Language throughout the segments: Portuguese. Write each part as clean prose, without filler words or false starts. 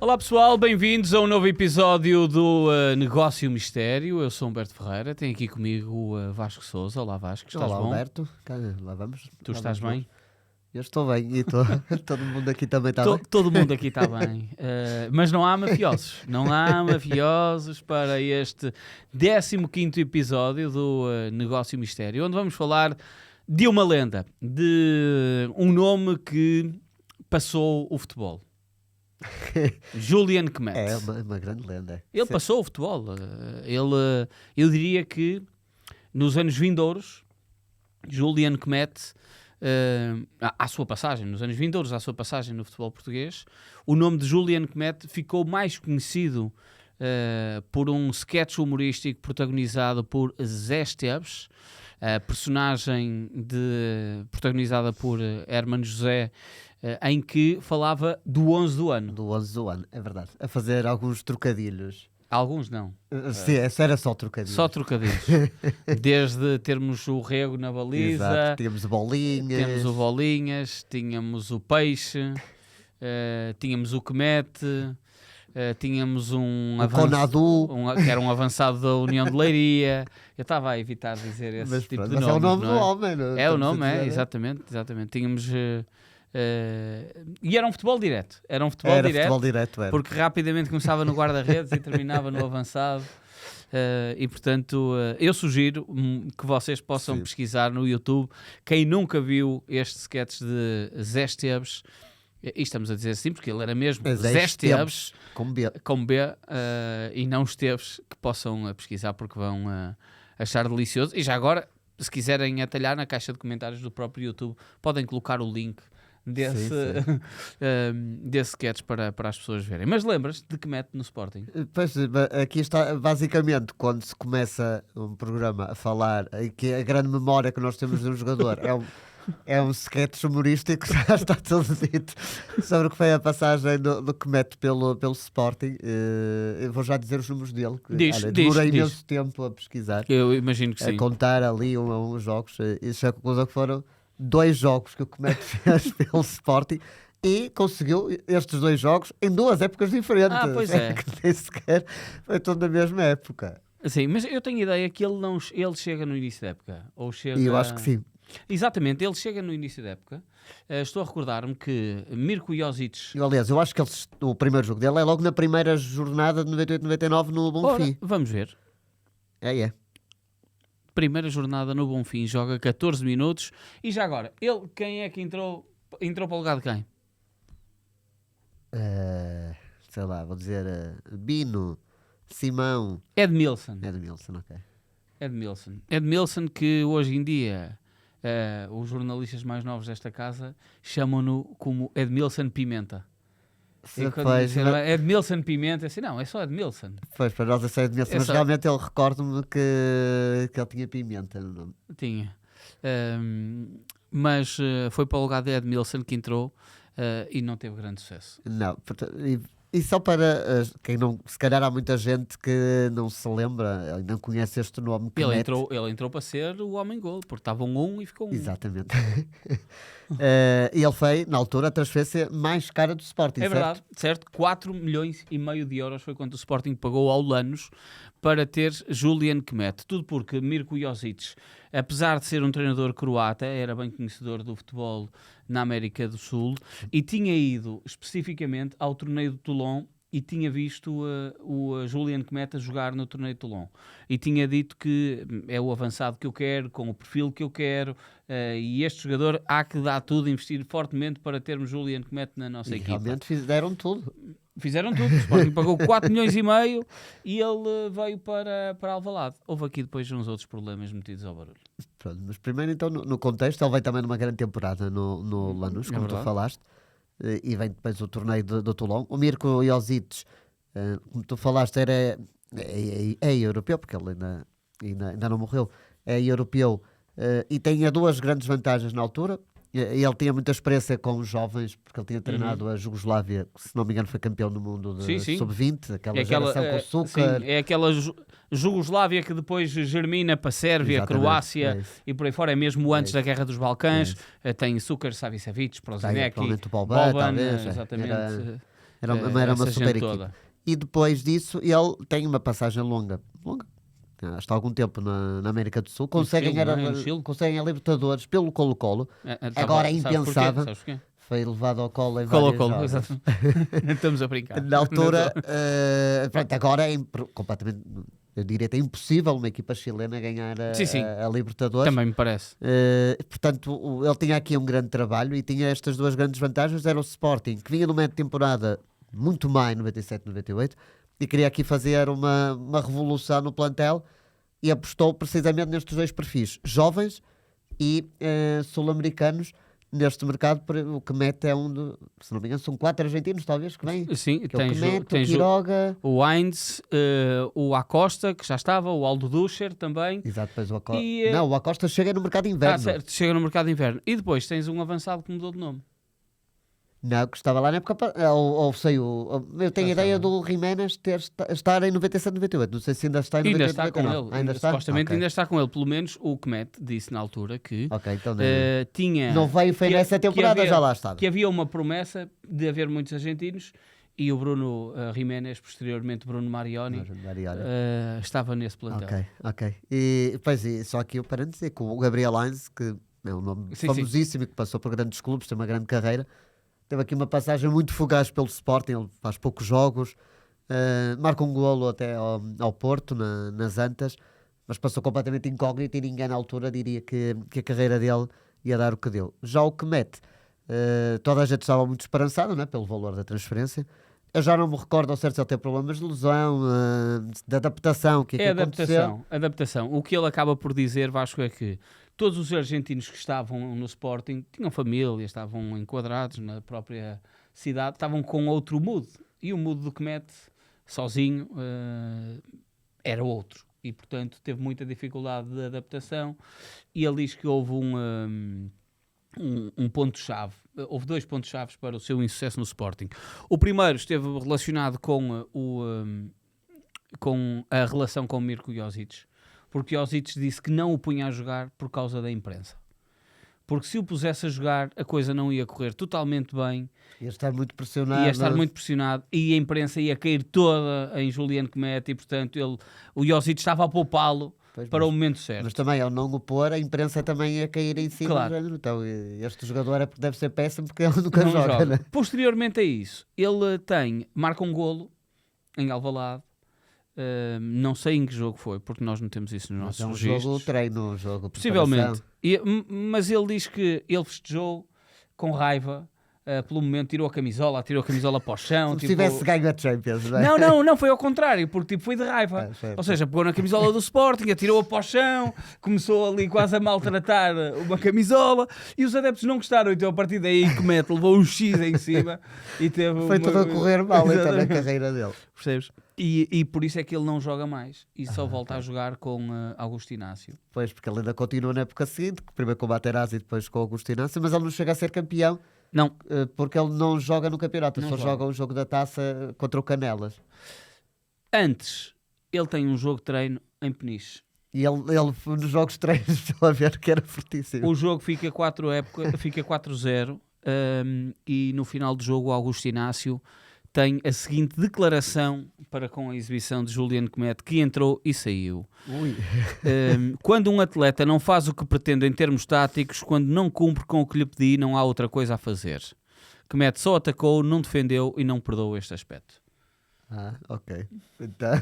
Olá pessoal, bem-vindos a um novo episódio do Negócio Mistério. Eu sou Humberto Ferreira, tenho aqui comigo o Vasco Sousa. Olá Vasco, estás Olá, bom? Humberto, lá vamos. Tu lá estás vamos bem? Eu estou bem e todo mundo aqui também está bem. Todo mundo aqui está bem, mas não há mafiosos. Não há mafiosos para este 15º episódio do Negócio Mistério, onde vamos falar de uma lenda, de um nome que passou o futebol. Julian Kmet. É uma grande lenda. Ele passou o futebol. Eu diria que nos anos vindouros, Julian Kmet, à sua passagem no futebol português, o nome de Julian Kmet ficou mais conhecido por um sketch humorístico protagonizado por Zé Esteves, personagem protagonizada por Hermano José, em que falava do 11 do ano. Do 11 do ano, é verdade. A fazer alguns trocadilhos. Alguns não. Sim, essa era só trocadilhos. Só trocadilhos. Desde termos o rego na baliza, Exato. Tínhamos temos o bolinhas, tínhamos o peixe, tínhamos o Kmet, tínhamos um Conadu. que era um avançado da União de Leiria. Eu estava a evitar dizer esse Mas, tipo pronto, de mas nome. é o nome do homem. Não? É o Estamos a nome, dizer, exatamente. Tínhamos... e era um futebol direto. Era futebol direto, era. Porque rapidamente começava no guarda-redes e terminava no avançado. E portanto, eu sugiro que vocês possam pesquisar no YouTube. Quem nunca viu este sketch de Zé Esteves, e estamos a dizer assim porque ele era mesmo Zé Esteves, com B, e não Esteves, que possam pesquisar porque vão achar delicioso. E já agora, se quiserem atalhar na caixa de comentários do próprio YouTube, podem colocar o link desse sketch para as pessoas verem. Mas lembras-te de Kmet no Sporting? Pois, aqui está, basicamente, quando se começa um programa a falar, que a grande memória que nós temos de um jogador é um sketch humorístico, já está tudo dito sobre o que foi a passagem do Kmet pelo Sporting. Eu vou já dizer os números dele, que demorei imenso tempo a pesquisar. Eu imagino que sim. A contar ali um a um os jogos, e cheguei à conclusão que foram 2 jogos que o Kmet fez pelo Sporting e conseguiu estes 2 jogos em 2 épocas diferentes. Pois é. Que nem sequer foi tudo na mesma época. Sim, mas eu tenho ideia que ele chega no início da época. Ou chega... E eu acho que sim. Exatamente, ele chega no início da época. Estou a recordar-me que Mirko Josic... Aliás, eu acho que o primeiro jogo dele é logo na primeira jornada de 98-99 no Bonfim. Vamos ver. É. Primeira jornada no Bonfim, joga 14 minutos. E já agora, quem é que entrou para o lugar de quem? Sei lá, vou dizer Bino, Simão... Edmilson, ok. Edmilson, que hoje em dia os jornalistas mais novos desta casa chamam-no como Edmilson Pimenta. Edmilson Pimenta, assim, não, é só Edmilson. Pois, para nós é só Edmilson, mas realmente eu recordo-me que ele tinha pimenta no nome. Tinha. Mas foi para o lugar de Edmilson que entrou e não teve grande sucesso. Não, e só para quem não, se calhar há muita gente que não se lembra, não conhece este nome. Ele entrou para ser o homem-gol, porque estava 1-1 e ficou 1-1. Exatamente. E ele foi, na altura, a transferência mais cara do Sporting, certo? É verdade, certo? 4,5 milhões de euros foi quanto o Sporting pagou ao Lanús para ter Julian Kmet. Tudo porque Mirko Josic, apesar de ser um treinador croata, era bem conhecedor do futebol na América do Sul e tinha ido especificamente ao torneio de Toulon e tinha visto o Julian Kmet a jogar no torneio de Toulon. E tinha dito que é o avançado que eu quero, com o perfil que eu quero, e este jogador há que dar tudo, investir fortemente para termos Julian Kmet na nossa equipa. Realmente fizeram tudo. Fizeram tudo. O Sporting pagou 4,5 milhões e ele veio para Alvalade. Houve aqui depois uns outros problemas metidos ao barulho. Pronto, mas primeiro então no contexto, ele veio também numa grande temporada no Lanús, como tu falaste, e vem depois o torneio do Toulon. O Mirko Josic, como tu falaste, é europeu, porque ele ainda não morreu, é europeu, e tinha 2 grandes vantagens na altura. Ele tinha muita experiência com os jovens, porque ele tinha treinado a Jugoslávia, que se não me engano foi campeão do mundo de sub-20, aquela geração com açúcar. Sim, é aquela Jugoslávia que depois germina para a Sérvia, Exatamente, Croácia e por aí fora, é mesmo antes da Guerra dos Balcãs. Tem Suker, Savicevic, Prozinecki, Boban, talvez. exatamente. Era uma essa super gente equipe. toda. E depois disso, ele tem uma passagem longa, há algum tempo na América do Sul. Conseguem a Libertadores pelo Colo-Colo. Agora é impensável. Sabes porquê? Foi levado ao colo em vários Colo-Colo, jogos. exato. Estamos a brincar. Na altura, pronto, agora é completamente, eu diria que é impossível uma equipa chilena ganhar a Libertadores. Também me parece. Portanto, ele tinha aqui um grande trabalho e tinha estas duas grandes vantagens. Era o Sporting, que vinha no meio de temporada muito má em 97, 98, e queria aqui fazer uma revolução no plantel e apostou precisamente nestes dois perfis, jovens e sul-americanos, neste mercado. O que mete é se não me engano, são 4 argentinos, talvez, que vêm. Sim, que tem o Quiroga, o Heinz, o Acosta, que já estava, o Aldo Duscher também. Exato, depois o Acosta. Não, o Acosta chega no mercado de inverno. Certo, chega no mercado de inverno. E depois tens um avançado que mudou de nome. Não, que estava lá na época. Ou saiu. Eu tenho a ideia do Jiménez estar em 97, 98. Não sei se ainda está em 98. Ainda está com ele. Ainda está? Supostamente ainda está com ele. Pelo menos o Kmet disse na altura que então tinha. Não veio, foi nessa temporada, já lá estava. Que havia uma promessa de haver muitos argentinos e o Bruno Jiménez, posteriormente Bruno Marioni, estava nesse plantel. Ok. Só aqui eu para dizer que o Gabriel Heinz, que é um nome famosíssimo e que passou por grandes clubes, tem uma grande carreira. Teve aqui uma passagem muito fugaz pelo Sporting, ele faz poucos jogos, marca um golo até ao Porto, nas Antas, mas passou completamente incógnito e ninguém na altura diria que a carreira dele ia dar o que deu. Já o Kmet, toda a gente estava muito esperançado, né, pelo valor da transferência. Eu já não me recordo ao certo se ele teve problemas de lesão, de adaptação. Adaptação. O que ele acaba por dizer, Vasco, é que todos os argentinos que estavam no Sporting tinham família, estavam enquadrados na própria cidade, estavam com outro mood. E o mood do Kmet, sozinho, era outro. E, portanto, teve muita dificuldade de adaptação. E ele diz que houve um ponto-chave. Houve 2 pontos-chave para o seu insucesso no Sporting. O primeiro esteve relacionado com a relação com o Mirko Josic, porque Josic disse que não o punha a jogar por causa da imprensa. Porque se o pusesse a jogar, a coisa não ia correr totalmente bem. Ia estar muito pressionado. E a imprensa ia cair toda em Julian Kmet e, portanto, o Josic estava a poupá-lo para o momento certo. Mas também, ao não o pôr, a imprensa também ia cair em cima. Claro. Então, este jogador deve ser péssimo porque ele nunca joga. Né? Posteriormente a isso, ele marca um golo em Alvalade. Não sei em que jogo foi, porque nós não temos isso nos nossos registros. Um jogo possivelmente. Mas ele diz que ele festejou com raiva. Pelo momento tirou a camisola para o chão. Se tivesse ganho a Champions, não, foi ao contrário, porque foi de raiva. Ou seja, pegou na camisola do Sporting, atirou-a para o chão, começou ali quase a maltratar uma camisola e os adeptos não gostaram. Então, a partir daí, Kmet levou um X em cima e teve. Foi tudo a correr mal então, na carreira dele. Percebes? E por isso é que ele não joga mais e só volta a jogar com Augusto Inácio. Pois, porque ele ainda continua na época seguinte, primeiro com o Materazzi e depois com o Augusto Inácio, mas ele não chega a ser campeão. Não. Porque ele não joga no campeonato, só joga um jogo da taça contra o Canelas. Antes, ele tem um jogo de treino em Peniche. E ele nos jogos de treino, estou a ver que era fortíssimo. O jogo fica 4-0 e no final do jogo o Augusto Inácio tem a seguinte declaração para com a exibição de Julian Kmet, que entrou e saiu. Quando um atleta não faz o que pretende em termos táticos, quando não cumpre com o que lhe pedi, não há outra coisa a fazer. Kmet só atacou, não defendeu e não perdoou este aspecto. Ok. Então,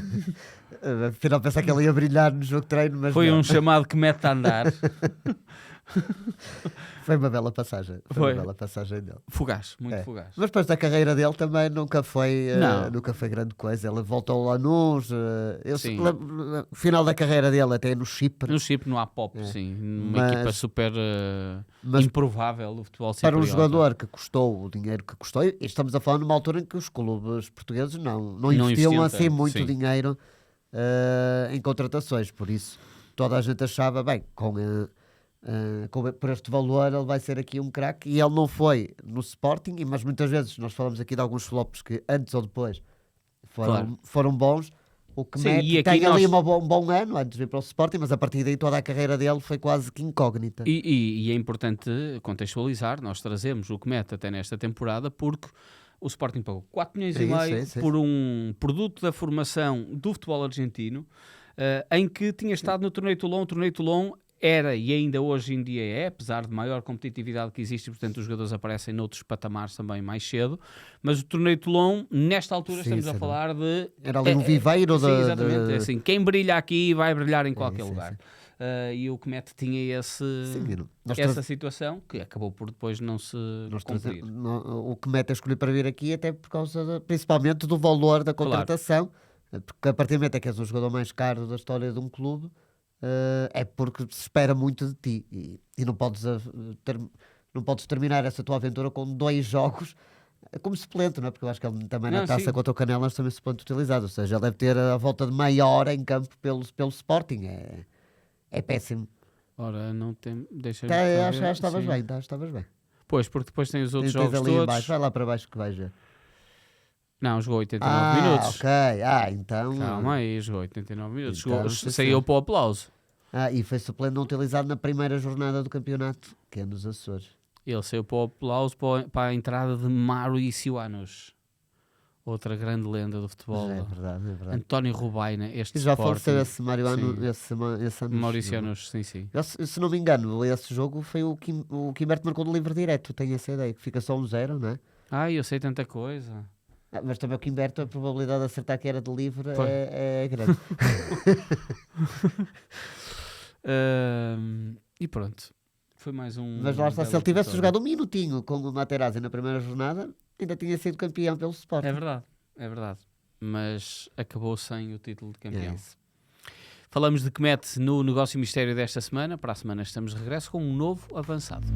afinal pensar que ele ia brilhar no jogo de treino, mas foi não. Um chamado Kmet a andar. Foi uma bela passagem. Foi uma bela passagem dele. Fugaz, muito fugaz. Mas depois da carreira dele também nunca foi grande coisa. Ele voltou ao Lanús. O final da carreira dele até no Chipre. No Chipre, no APOP, sim. Uma equipa super improvável do futebol cipriota. Para um jogador que custou o dinheiro que custou, e estamos a falar numa altura em que os clubes portugueses não investiam assim muito dinheiro em contratações. Por isso, toda a gente achava, bem, por este valor ele vai ser aqui um craque, e ele não foi no Sporting, mas muitas vezes nós falamos aqui de alguns flops que antes ou depois foram bons. O Kmet tem ali um bom ano antes de ir para o Sporting, mas a partir daí toda a carreira dele foi quase que incógnita. E é importante contextualizar, nós trazemos o Kmet até nesta temporada porque o Sporting pagou 4 milhões É e isso, meio é isso. por um produto da formação do futebol argentino, em que tinha estado no Torneio Toulon. O Torneio Toulon era e ainda hoje em dia é, apesar de maior competitividade que existe, e portanto os jogadores aparecem noutros patamares também mais cedo, mas o Torneio Toulon, nesta altura, Sim, estamos a sim, falar de... Era ali um viveiro sim, exatamente, é assim, quem brilha aqui vai brilhar em qualquer sim, lugar. E o Comet tinha essa situação que acabou por depois não se cumprir. O que mete a escolher para vir aqui até por causa, principalmente, do valor da contratação, porque a partir do momento em que és um jogador mais caro da história de um clube, é porque se espera muito de ti e não podes terminar essa tua aventura com 2 jogos como suplente, não é? Porque eu acho que ele também na taça contra o Canelas também suplente utilizado, ou seja, ele deve ter a volta de meia hora em campo pelo Sporting, é péssimo. Ora, não tem... Deixa-me Acho que estavas bem. Pois, porque depois tem os outros Tens jogos ali todos. embaixo. Vai lá para baixo que vais ver. Não, jogou 89 minutos. Ok. Então... Calma aí, jogou 89 minutos. Então, Saiu para o aplauso. E foi suplente não utilizado na primeira jornada do campeonato, que é nos Açores. Ele saiu para o aplauso para a entrada de Mário Iciuanos. Outra grande lenda do futebol. É verdade. António Rubaina, este E já Sporting. faleceu esse Mariano, esse ano. Mauricianos, sim. Se não me engano, esse jogo foi o Quimberto marcou do livre direto, tenho essa ideia, que fica só 1-0, não é? Eu sei tanta coisa. Mas também o Quimberto, a probabilidade de acertar que era de livre é grande. E pronto. Foi mais um... Mas lá está, se ele tivesse jogado um minutinho com o Materazzi na primeira jornada, ainda tinha sido campeão pelo Sporting. É verdade. Mas acabou sem o título de campeão. É isso. Falamos de Comet no Negócio Mistério desta semana. Para a semana estamos de regresso com um novo avançado.